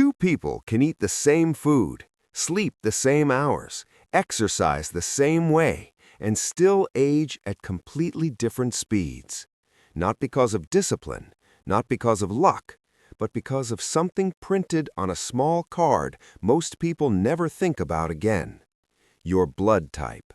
Two people can eat the same food, sleep the same hours, exercise the same way, and still age at completely different speeds. Not because of discipline, not because of luck, but because of something printed on a small card most people never think about again: your blood type.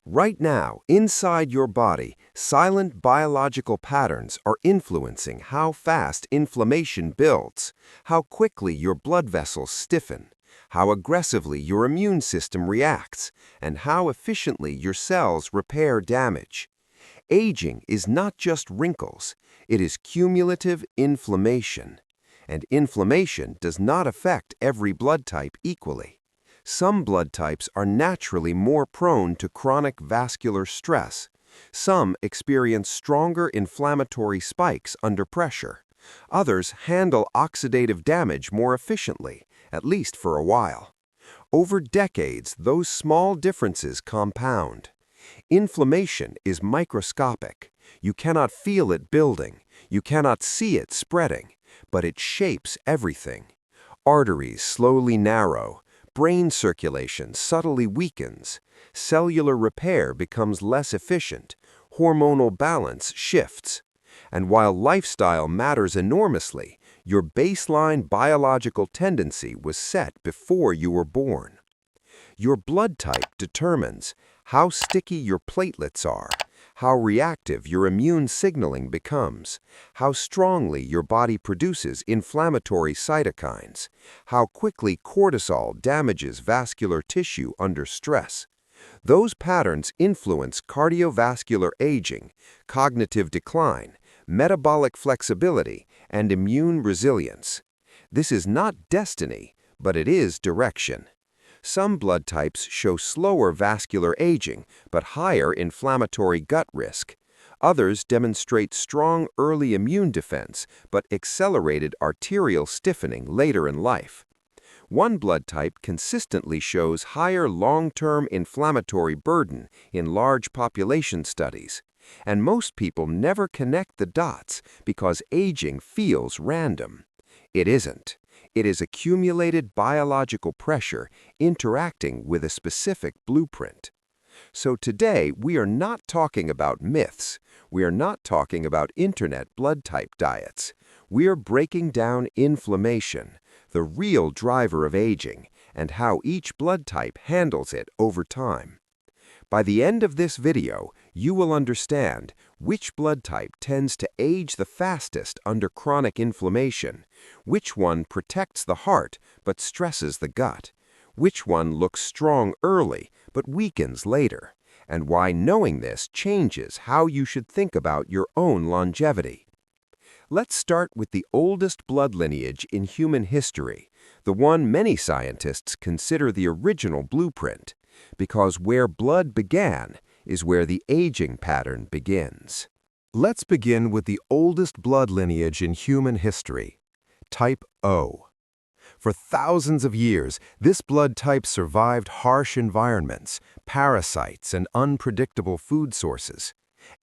Right now, inside your body, silent biological patterns are influencing how fast inflammation builds, how quickly your blood vessels stiffen, how aggressively your immune system reacts, and how efficiently your cells repair damage. Aging is not just wrinkles, it is cumulative inflammation. And inflammation does not affect every blood type equally. Some blood types are naturally more prone to chronic vascular stress. Some experience stronger inflammatory spikes under pressure. Others handle oxidative damage more efficiently, at least for a while. Over decades, those small differences compound. Inflammation is microscopic. You cannot feel it building. You cannot see it spreading, but it shapes everything. Arteries slowly narrow. Brain circulation subtly weakens, cellular repair becomes less efficient, hormonal balance shifts. And while lifestyle matters enormously, your baseline biological tendency was set before you were born. Your blood type determines how sticky your platelets are, how reactive your immune signaling becomes, how strongly your body produces inflammatory cytokines, how quickly cortisol damages vascular tissue under stress. Those patterns influence cardiovascular aging, cognitive decline, metabolic flexibility, and immune resilience. This is not destiny, but it is direction. Some blood types show slower vascular aging but higher inflammatory gut risk. Others demonstrate strong early immune defense but accelerated arterial stiffening later in life. One blood type consistently shows higher long-term inflammatory burden in large population studies, and most people never connect the dots because aging feels random. It isn't. It is accumulated biological pressure interacting with a specific blueprint. So today, we are not talking about myths. We are not talking about internet blood type diets. We are breaking down inflammation, the real driver of aging, and how each blood type handles it over time. By the end of this video, you will understand which blood type tends to age the fastest under chronic inflammation, which one protects the heart but stresses the gut, which one looks strong early but weakens later, and why knowing this changes how you should think about your own longevity. Let's start with the oldest blood lineage in human history, the one many scientists consider the original blueprint, because where blood began is where the aging pattern begins. Let's begin with the oldest blood lineage in human history, type O. For thousands of years, this blood type survived harsh environments, parasites, and unpredictable food sources.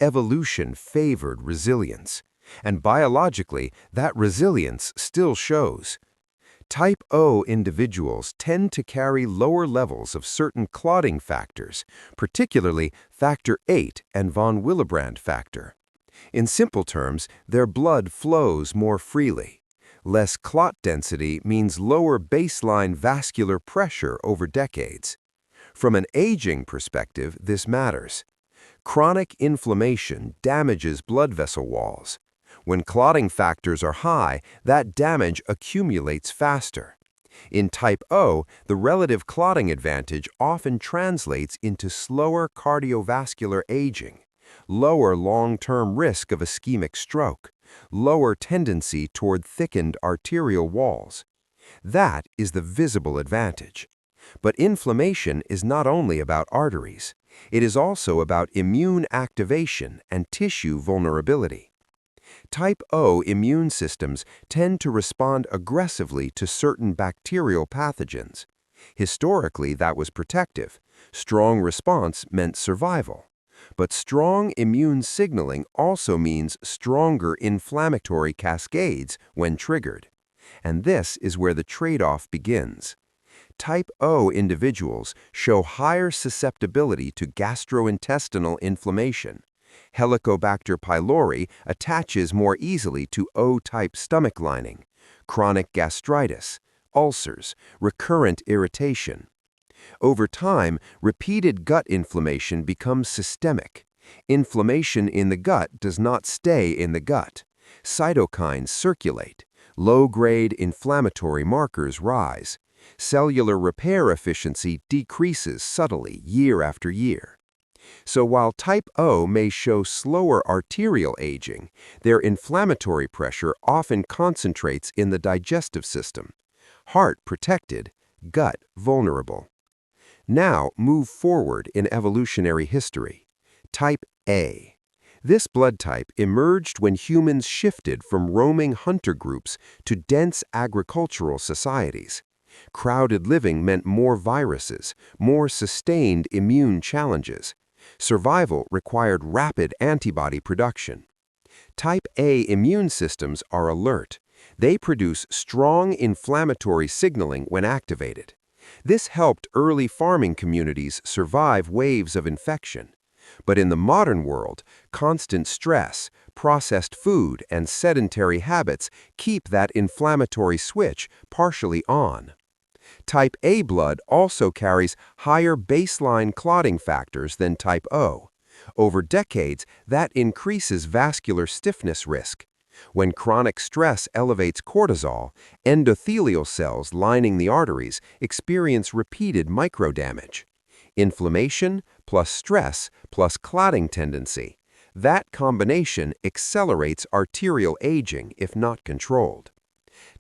Evolution favored resilience, and biologically, that resilience still shows. Type O individuals tend to carry lower levels of certain clotting factors, particularly factor VIII and von Willebrand factor. In simple terms, their blood flows more freely. Less clot density means lower baseline vascular pressure over decades. From an aging perspective, this matters. Chronic inflammation damages blood vessel walls. When clotting factors are high, that damage accumulates faster. In type O, the relative clotting advantage often translates into slower cardiovascular aging, lower long-term risk of ischemic stroke, lower tendency toward thickened arterial walls. That is the visible advantage. But inflammation is not only about arteries. It is also about immune activation and tissue vulnerability. Type O immune systems tend to respond aggressively to certain bacterial pathogens. Historically, that was protective. Strong response meant survival. But strong immune signaling also means stronger inflammatory cascades when triggered. And this is where the trade-off begins. Type O individuals show higher susceptibility to gastrointestinal inflammation. Helicobacter pylori attaches more easily to O-type stomach lining, chronic gastritis, ulcers, recurrent irritation. Over time, repeated gut inflammation becomes systemic. Inflammation in the gut does not stay in the gut. Cytokines circulate. Low-grade inflammatory markers rise. Cellular repair efficiency decreases subtly year after year. So while type O may show slower arterial aging, their inflammatory pressure often concentrates in the digestive system. Heart protected, gut vulnerable. Now move forward in evolutionary history. Type A. This blood type emerged when humans shifted from roaming hunter groups to dense agricultural societies. Crowded living meant more viruses, more sustained immune challenges. Survival required rapid antibody production. Type A immune systems are alert. They produce strong inflammatory signaling when activated. This helped early farming communities survive waves of infection. But in the modern world, constant stress, processed food, and sedentary habits keep that inflammatory switch partially on. Type A blood also carries higher baseline clotting factors than type O. Over decades, that increases vascular stiffness risk. When chronic stress elevates cortisol, endothelial cells lining the arteries experience repeated microdamage. Inflammation plus stress plus clotting tendency. That combination accelerates arterial aging if not controlled.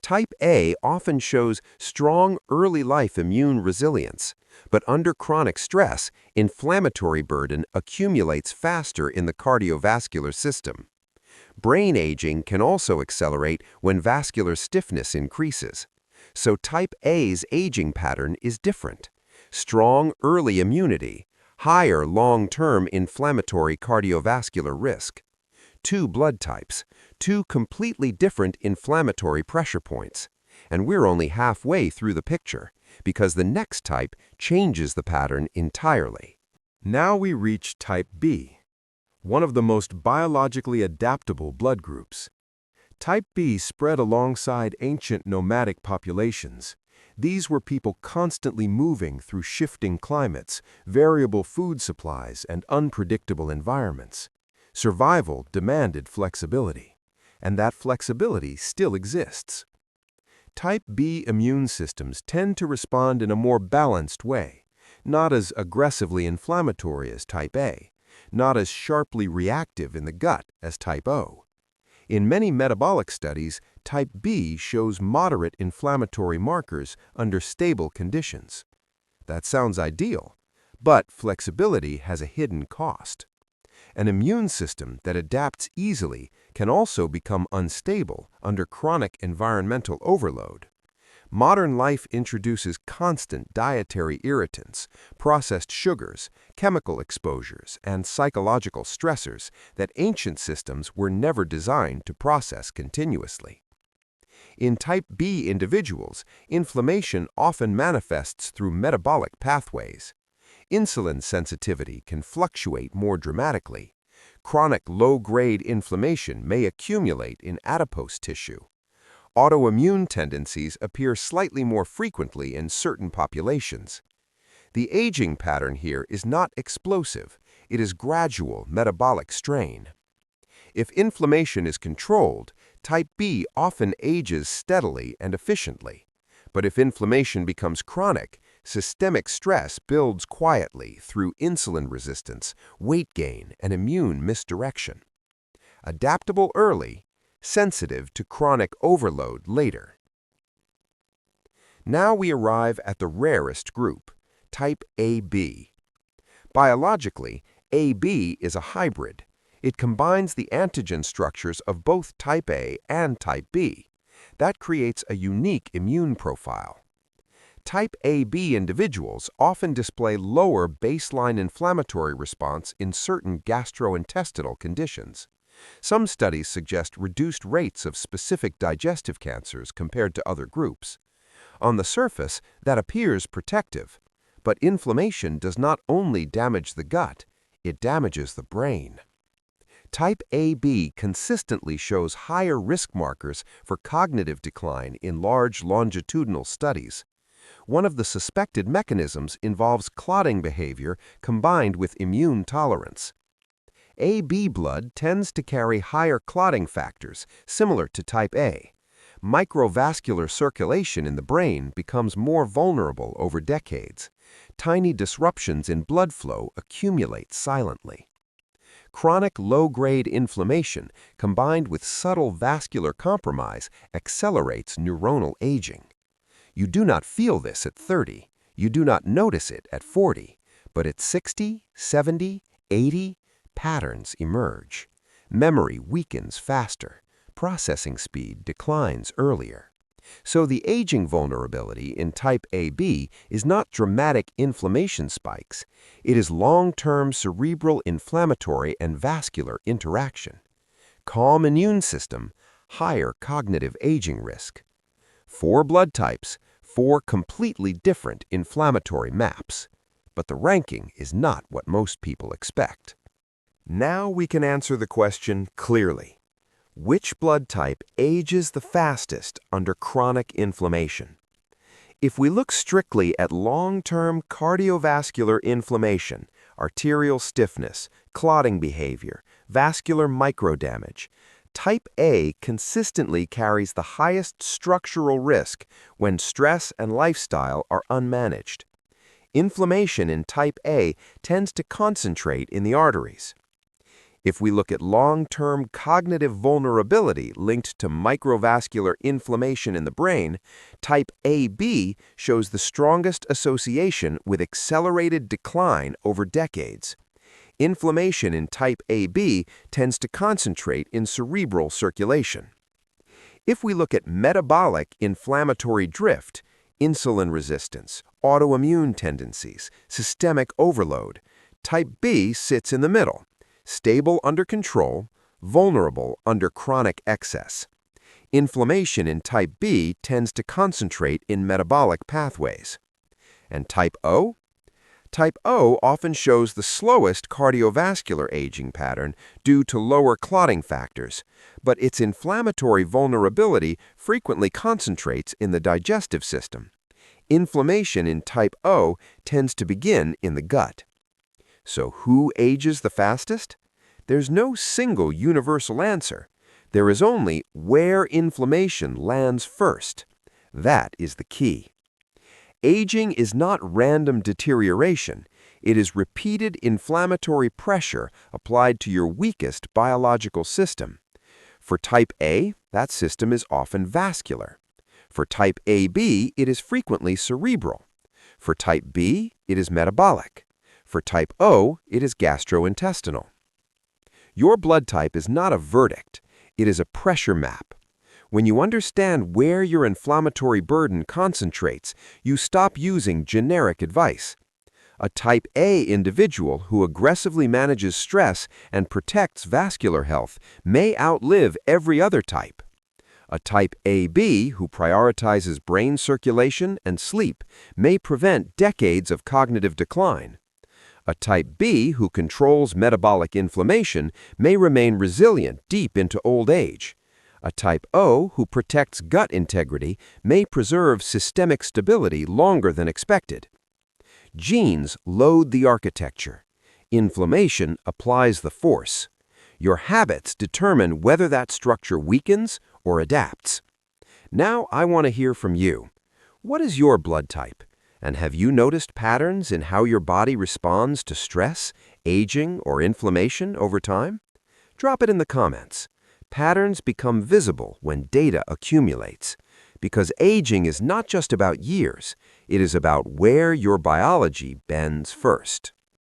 Type A often shows strong early life immune resilience, but under chronic stress, inflammatory burden accumulates faster in the cardiovascular system. Brain aging can also accelerate when vascular stiffness increases. So type A's aging pattern is different. Strong early immunity, higher long-term inflammatory cardiovascular risk. Two blood types, two completely different inflammatory pressure points. And we're only halfway through the picture, because the next type changes the pattern entirely. Now we reach type B, one of the most biologically adaptable blood groups. Type B spread alongside ancient nomadic populations. These were people constantly moving through shifting climates, variable food supplies, and unpredictable environments. Survival demanded flexibility, and that flexibility still exists. Type B immune systems tend to respond in a more balanced way, not as aggressively inflammatory as type A, not as sharply reactive in the gut as type O. In many metabolic studies, type B shows moderate inflammatory markers under stable conditions. That sounds ideal, but flexibility has a hidden cost. An immune system that adapts easily can also become unstable under chronic environmental overload. Modern life introduces constant dietary irritants, processed sugars, chemical exposures, and psychological stressors that ancient systems were never designed to process continuously. In type B individuals, inflammation often manifests through metabolic pathways. Insulin sensitivity can fluctuate more dramatically. Chronic low-grade inflammation may accumulate in adipose tissue. Autoimmune tendencies appear slightly more frequently in certain populations. The aging pattern here is not explosive, it is gradual metabolic strain. If inflammation is controlled, type B often ages steadily and efficiently. But if inflammation becomes chronic, systemic stress builds quietly through insulin resistance, weight gain, and immune misdirection. Adaptable early, sensitive to chronic overload later. Now we arrive at the rarest group, type AB. Biologically, AB is a hybrid. It combines the antigen structures of both type A and type B. That creates a unique immune profile. Type AB individuals often display lower baseline inflammatory response in certain gastrointestinal conditions. Some studies suggest reduced rates of specific digestive cancers compared to other groups. On the surface, that appears protective. But inflammation does not only damage the gut, it damages the brain. Type AB consistently shows higher risk markers for cognitive decline in large longitudinal studies. One of the suspected mechanisms involves clotting behavior combined with immune tolerance. AB blood tends to carry higher clotting factors, similar to type A. Microvascular circulation in the brain becomes more vulnerable over decades. Tiny disruptions in blood flow accumulate silently. Chronic low-grade inflammation combined with subtle vascular compromise accelerates neuronal aging. You do not feel this at 30, you do not notice it at 40, but at 60, 70, 80, patterns emerge. Memory weakens faster. Processing speed declines earlier. So the aging vulnerability in type AB is not dramatic inflammation spikes. It is long-term cerebral inflammatory and vascular interaction. Calm immune system, higher cognitive aging risk. 4 blood types, 4 completely different inflammatory maps. But the ranking is not what most people expect. Now we can answer the question clearly. Which blood type ages the fastest under chronic inflammation? If we look strictly at long-term cardiovascular inflammation, arterial stiffness, clotting behavior, vascular microdamage, type A consistently carries the highest structural risk when stress and lifestyle are unmanaged. Inflammation in type A tends to concentrate in the arteries. If we look at long-term cognitive vulnerability linked to microvascular inflammation in the brain, type AB shows the strongest association with accelerated decline over decades. Inflammation in type AB tends to concentrate in cerebral circulation. If we look at metabolic inflammatory drift, insulin resistance, autoimmune tendencies, systemic overload, type B sits in the middle. Stable under control, vulnerable under chronic excess. Inflammation in type B tends to concentrate in metabolic pathways. And type O? Type O often shows the slowest cardiovascular aging pattern due to lower clotting factors, but its inflammatory vulnerability frequently concentrates in the digestive system. Inflammation in type O tends to begin in the gut. So who ages the fastest? There's no single universal answer. There is only where inflammation lands first. That is the key. Aging is not random deterioration. It is repeated inflammatory pressure applied to your weakest biological system. For type A, that system is often vascular. For type AB, it is frequently cerebral. For type B, it is metabolic. For type O, it is gastrointestinal. Your blood type is not a verdict. It is a pressure map. When you understand where your inflammatory burden concentrates, you stop using generic advice. A type A individual who aggressively manages stress and protects vascular health may outlive every other type. A type AB who prioritizes brain circulation and sleep may prevent decades of cognitive decline. A type B who controls metabolic inflammation may remain resilient deep into old age. A type O who protects gut integrity may preserve systemic stability longer than expected. Genes load the architecture. Inflammation applies the force. Your habits determine whether that structure weakens or adapts. Now I want to hear from you. What is your blood type? And have you noticed patterns in how your body responds to stress, aging, or inflammation over time? Drop it in the comments. Patterns become visible when data accumulates. Because aging is not just about years, it is about where your biology bends first.